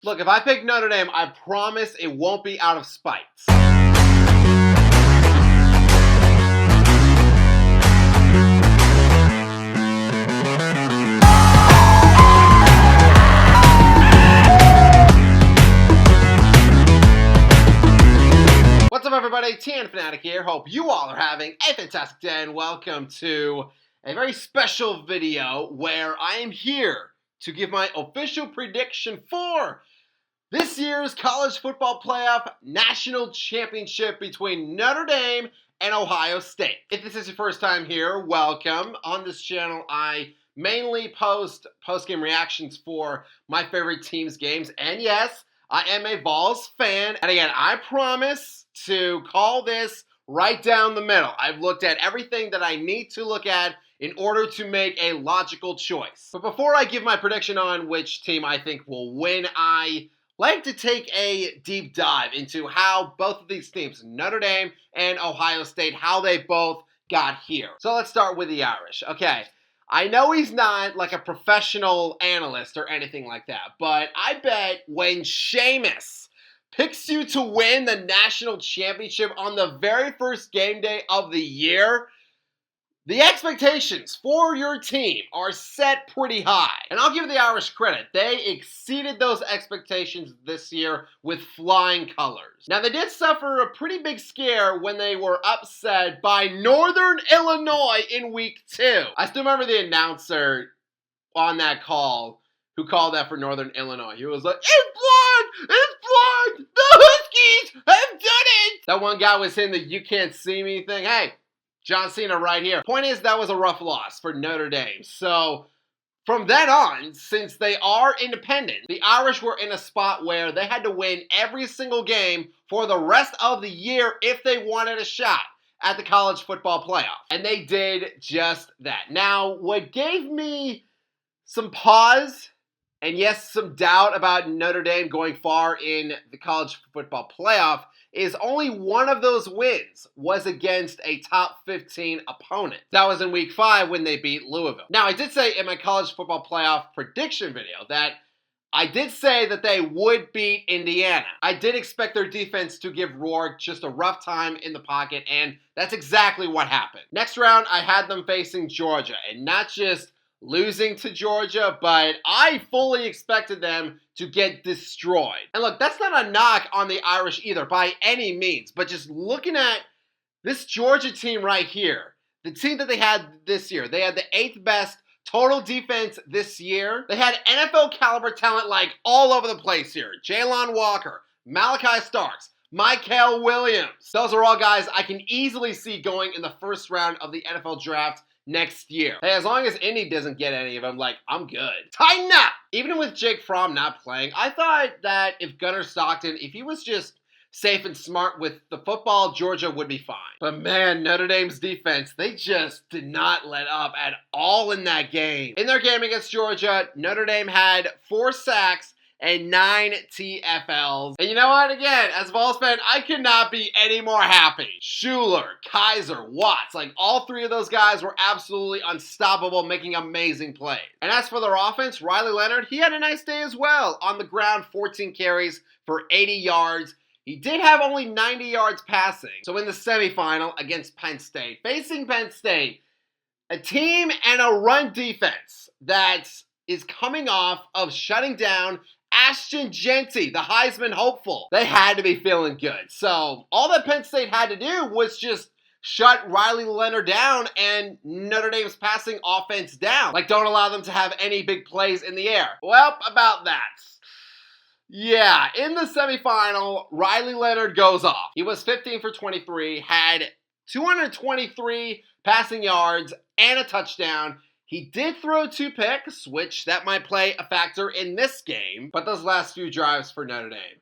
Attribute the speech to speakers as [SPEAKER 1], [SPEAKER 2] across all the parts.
[SPEAKER 1] Look, if I pick Notre Dame, I promise it won't be out of spite. What's up, everybody? TN Fanatic here. Hope you all are having a fantastic day, and welcome to a very special video where I am here to give my official prediction for this year's college football playoff national championship between Notre Dame and Ohio State. If this is your first time here, welcome. On this channel, I mainly post post-game reactions for my favorite team's games. And yes, I am a Vols fan. And again, I promise to call this right down the middle. I've looked at everything that I need to look at in order to make a logical choice. But before I give my prediction on which team I think will win, I like to take a deep dive into how both of these teams, Notre Dame and Ohio State, how they both got here. So let's start with the Irish. Okay, I know he's not like a professional analyst or anything like that, but I bet when Seamus picks you to win the national championship on the very first game day of the year, the expectations for your team are set pretty high. And I'll give the Irish credit. They exceeded those expectations this year with flying colors. Now, they did suffer a pretty big scare when they were upset by Northern Illinois in week 2. I still remember the announcer on that call who called that for Northern Illinois. He was like, "It's blood! It's blood! The Huskies have done it!" That one guy was saying the "you can't see me" thing. Hey, John Cena right here. Point is, that was a rough loss for Notre Dame. So from then on, since they are independent, the Irish were in a spot where they had to win every single game for the rest of the year if they wanted a shot at the college football playoff. And they did just that. Now, what gave me some pause, and yes, some doubt about Notre Dame going far in the college football playoff, is only one of those wins was against a top 15 opponent. That was in week 5 when they beat Louisville. Now, I did say in my college football playoff prediction video that I did say that they would beat Indiana. I did expect their defense to give Rourke just a rough time in the pocket, and that's exactly what happened. Next round, I had them facing Georgia, and not just losing to Georgia, but I fully expected them to get destroyed. And look, that's not a knock on the Irish either by any means, but just looking at this Georgia team right here, the team that they had this year, they had the 8th best total defense this year. They had NFL caliber talent like all over the place here. Jalon Walker, Malachi Starks, Mykel Williams. Those are all guys I can easily see going in the first round of the NFL draft next year. Hey, as long as Indy doesn't get any of them, like, I'm good. Tighten up! Even with Jake Fromm not playing, I thought that if Gunnar Stockton, if he was just safe and smart with the football, Georgia would be fine. But man, Notre Dame's defense, they just did not let up at all in that game. In their game against Georgia, Notre Dame had 4 sacks and 9 TFLs. And you know what? Again, as a Vols fan, I could not be any more happy. Schuler, Kaiser, Watts, like all 3 of those guys were absolutely unstoppable, making amazing plays. And as for their offense, Riley Leonard, he had a nice day as well. On the ground, 14 carries for 80 yards. He did have only 90 yards passing. So in the semifinal against Penn State, facing Penn State, a team and a run defense that is coming off of shutting down Ashton Jeanty, the Heisman hopeful. They had to be feeling good. So all that Penn State had to do was just shut Riley Leonard down and Notre Dame's passing offense down. Like, don't allow them to have any big plays in the air. Well, about that. Yeah, in the semifinal, Riley Leonard goes off. He was 15 for 23, had 223 passing yards and a touchdown. He did throw 2 picks, which that might play a factor in this game, but those last few drives for Notre Dame,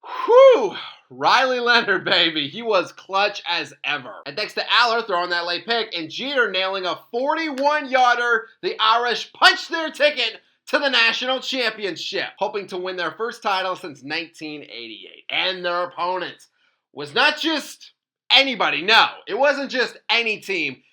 [SPEAKER 1] whew, Riley Leonard, baby, he was clutch as ever. And thanks to Aller throwing that late pick and Jeter nailing a 41-yarder, the Irish punched their ticket to the national championship, hoping to win their first title since 1988. And their opponent was not just anybody, no, it wasn't just any team,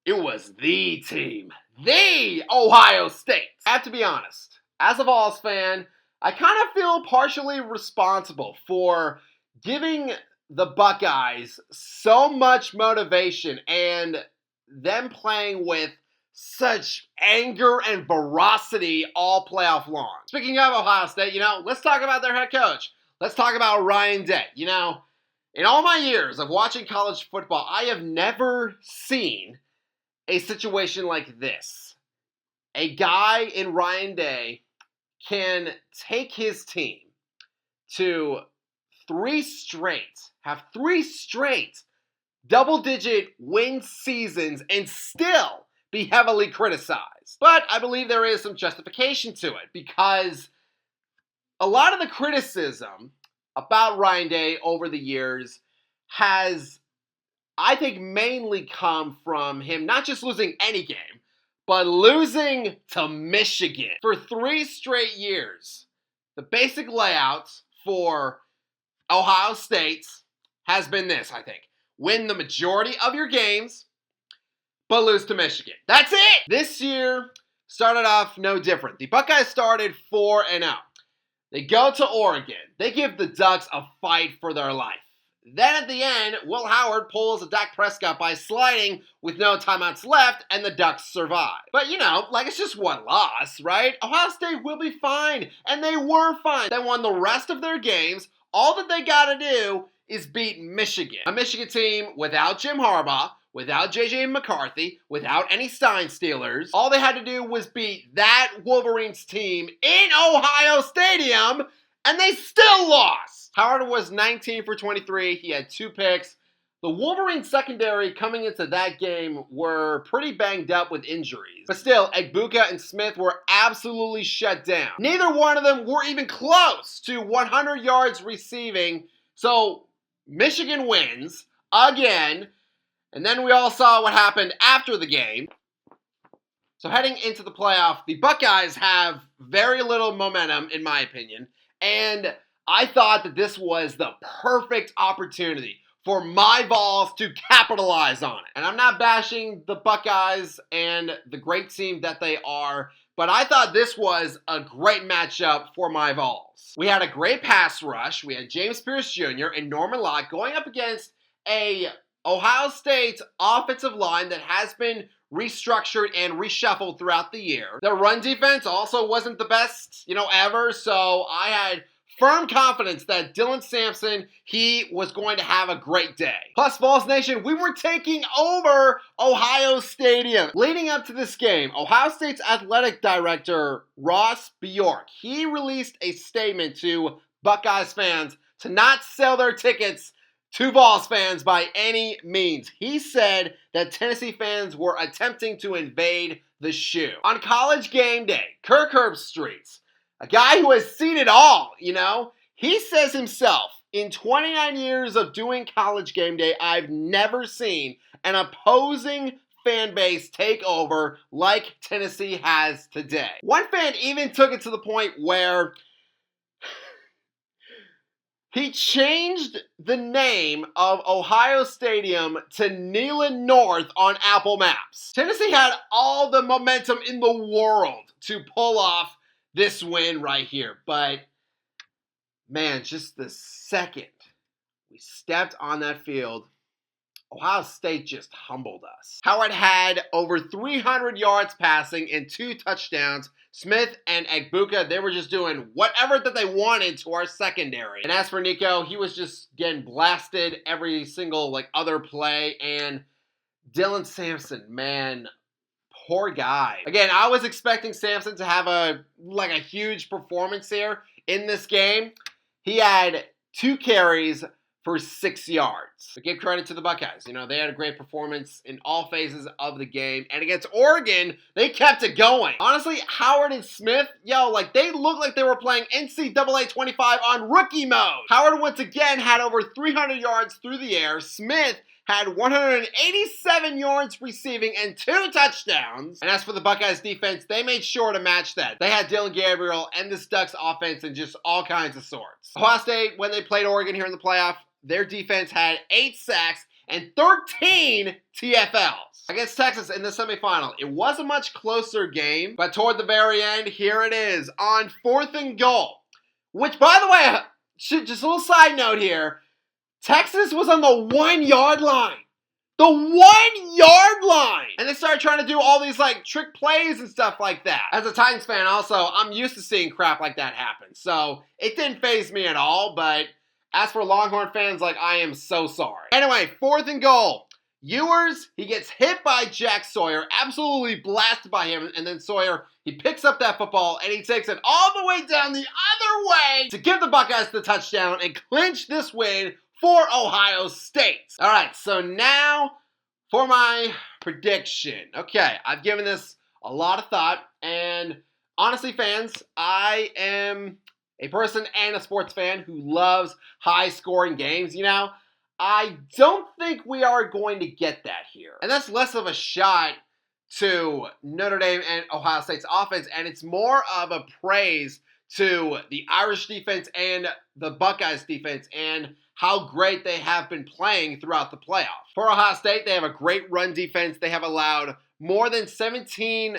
[SPEAKER 1] it was the team. The Ohio State. I have to be honest. As a Vols fan, I kind of feel partially responsible for giving the Buckeyes so much motivation and them playing with such anger and ferocity all playoff long. Speaking of Ohio State, let's talk about their head coach. Let's talk about Ryan Day. In all my years of watching college football, I have never seen a situation like this. A guy in Ryan Day can take his team to have three straight double-digit win seasons and still be heavily criticized. But I believe there is some justification to it because a lot of the criticism about Ryan Day over the years has, I think, mainly come from him not just losing any game, but losing to Michigan. For 3 straight years, the basic layout for Ohio State has been this, I think. Win the majority of your games, but lose to Michigan. That's it! This year started off no different. The Buckeyes started 4-0. They go to Oregon. They give the Ducks a fight for their life. Then at the end, Will Howard pulls a Dak Prescott by sliding with no timeouts left, and the Ducks survive. But it's just one loss, right? Ohio State will be fine, and they were fine. They won the rest of their games. All that they gotta do is beat Michigan. A Michigan team without Jim Harbaugh, without J.J. McCarthy, without any Stein Steelers. All they had to do was beat that Wolverines team in Ohio Stadium, and they still lost. Howard was 19 for 23. He had 2 picks. The Wolverines secondary coming into that game were pretty banged up with injuries. But still, Egbuka and Smith were absolutely shut down. Neither one of them were even close to 100 yards receiving. So Michigan wins again. And then we all saw what happened after the game. So heading into the playoff, the Buckeyes have very little momentum, in my opinion. And I thought that this was the perfect opportunity for my Vols to capitalize on it. And I'm not bashing the Buckeyes and the great team that they are, but I thought this was a great matchup for my Vols. We had a great pass rush. We had James Pierce Jr. and Norman Lott going up against a Ohio State offensive line that has been restructured and reshuffled throughout the year. Their run defense also wasn't the best, ever, so I had firm confidence that Dylan Sampson, he was going to have a great day. Plus, Vols Nation, we were taking over Ohio Stadium. Leading up to this game, Ohio State's athletic director, Ross Bjork, he released a statement to Buckeyes fans to not sell their tickets to Vols fans by any means. He said that Tennessee fans were attempting to invade the shoe. On College Game Day, Kirk Herbstreit, a guy who has seen it all, he says himself, in 29 years of doing College Game Day, I've never seen an opposing fan base take over like Tennessee has today. One fan even took it to the point where he changed the name of Ohio Stadium to Neyland North on Apple Maps. Tennessee had all the momentum in the world to pull off this win right here. But, man, just the second we stepped on that field, Ohio State just humbled us. Howard had over 300 yards passing and 2 touchdowns. Smith and Egbuka, they were just doing whatever that they wanted to our secondary. And as for Nico, he was just getting blasted every single other play. And Dylan Sampson, man, poor guy. Again, I was expecting Sampson to have a huge performance here in this game. He had 2 carries for 6 yards. But give credit to the Buckeyes. They had a great performance in all phases of the game. And against Oregon, they kept it going. Honestly, Howard and Smith, they looked like they were playing NCAA 25 on rookie mode. Howard once again had over 300 yards through the air. Smith had 187 yards receiving and 2 touchdowns. And as for the Buckeyes defense, they made sure to match that. They had Dylan Gabriel and this Ducks offense in just all kinds of sorts. Ohio State, when they played Oregon here in the playoff, their defense had 8 sacks and 13 TFLs. Against Texas in the semifinal, it was a much closer game, but toward the very end, here it is. On 4th and goal, Which, by the way, just a little side note here, Texas was on the 1 yard line. The 1 yard line! And they started trying to do all these like trick plays and stuff like that. As a Titans fan also, I'm used to seeing crap like that happen. So it didn't faze me at all, but as for Longhorn fans, like, I am so sorry. Anyway, 4th and goal. Ewers, he gets hit by Jack Sawyer, absolutely blasted by him, and then Sawyer, he picks up that football and he takes it all the way down the other way to give the Buckeyes the touchdown and clinch this win for Ohio State. All right, so now for my prediction. Okay, I've given this a lot of thought, and honestly, fans, I am a person and a sports fan who loves high-scoring games, you know? I don't think we are going to get that here. And that's less of a shot to Notre Dame and Ohio State's offense, and it's more of a praise to the Irish defense and the Buckeyes defense and how great they have been playing throughout the playoffs. For Ohio State, they have a great run defense. They have allowed more than 17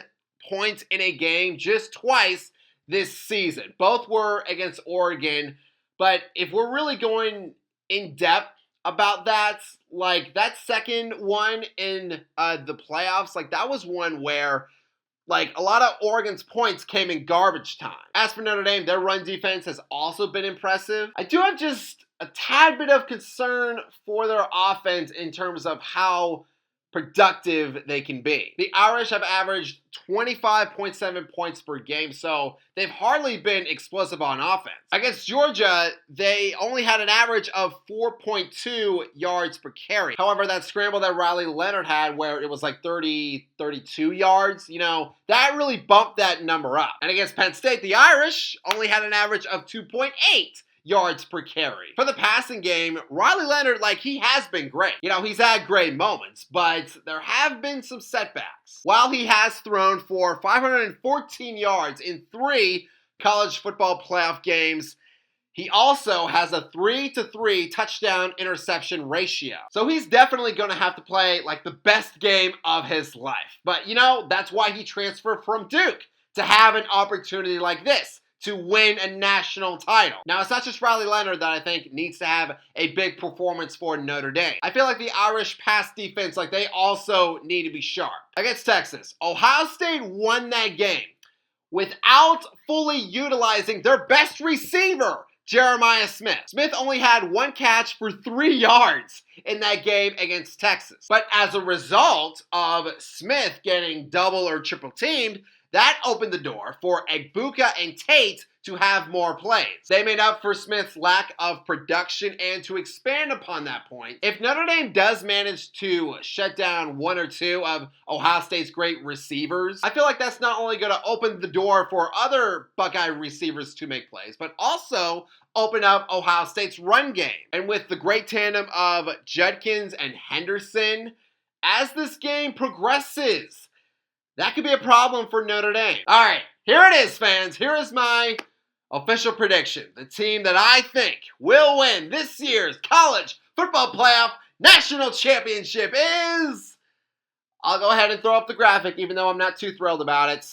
[SPEAKER 1] points in a game just twice this season. Both were against Oregon, but if we're really going in depth about that, like that second one in the playoffs, like that was one where like a lot of Oregon's points came in garbage time. As for Notre Dame, their run defense has also been impressive. I do have just a tad bit of concern for their offense in terms of how productive they can be. The Irish have averaged 25.7 points per game, so they've hardly been explosive on offense. Against Georgia, they only had an average of 4.2 yards per carry. However, that scramble that Riley Leonard had where it was like 32 yards, you know, that really bumped that number up. And against Penn State, the Irish only had an average of 2.8 yards per carry. For the passing game, Riley Leonard, like, he has been great. You know, he's had great moments, but there have been some setbacks. While he has thrown for 514 yards in 3 college football playoff games, he also has a 3-to-3 touchdown interception ratio. So he's definitely going to have to play like the best game of his life. But, you know, that's why he transferred from Duke, to have an opportunity like this to win a national title. Now, it's not just Riley Leonard that I think needs to have a big performance for Notre Dame. I feel like the Irish pass defense, like, they also need to be sharp. Against Texas, Ohio State won that game without fully utilizing their best receiver, Jeremiah Smith. Smith only had 1 catch for 3 yards in that game against Texas. But as a result of Smith getting double or triple teamed, that opened the door for Egbuka and Tate to have more plays. They made up for Smith's lack of production, and to expand upon that point, if Notre Dame does manage to shut down 1 or 2 of Ohio State's great receivers, I feel like that's not only going to open the door for other Buckeye receivers to make plays, but also open up Ohio State's run game. And with the great tandem of Judkins and Henderson, as this game progresses, that could be a problem for Notre Dame. All right, here it is, fans. Here is my official prediction. The team that I think will win this year's college football playoff national championship is, I'll go ahead and throw up the graphic even though I'm not too thrilled about it,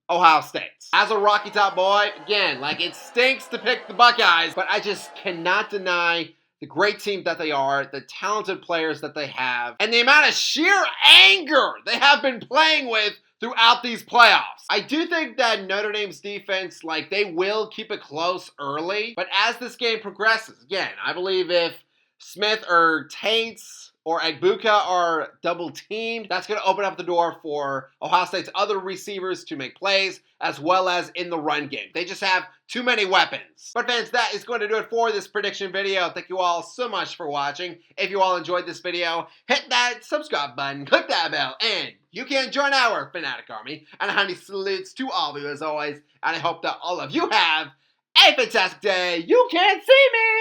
[SPEAKER 1] Ohio State. As a Rocky Top boy, again, like, it stinks to pick the Buckeyes, but I just cannot deny the great team that they are, the talented players that they have, and the amount of sheer anger they have been playing with throughout these playoffs. I do think that Notre Dame's defense, like, they will keep it close early, but as this game progresses, again, I believe if Smith or Tates or Egbuka are double teamed, that's going to open up the door for Ohio State's other receivers to make plays, as well as in the run game. They just have too many weapons. But fans, that is going to do it for this prediction video. Thank you all so much for watching. If you all enjoyed this video, hit that subscribe button, click that bell, and you can join our Fanatic Army. And a handy salutes to all of you as always. And I hope that all of you have a fantastic day. You can see me!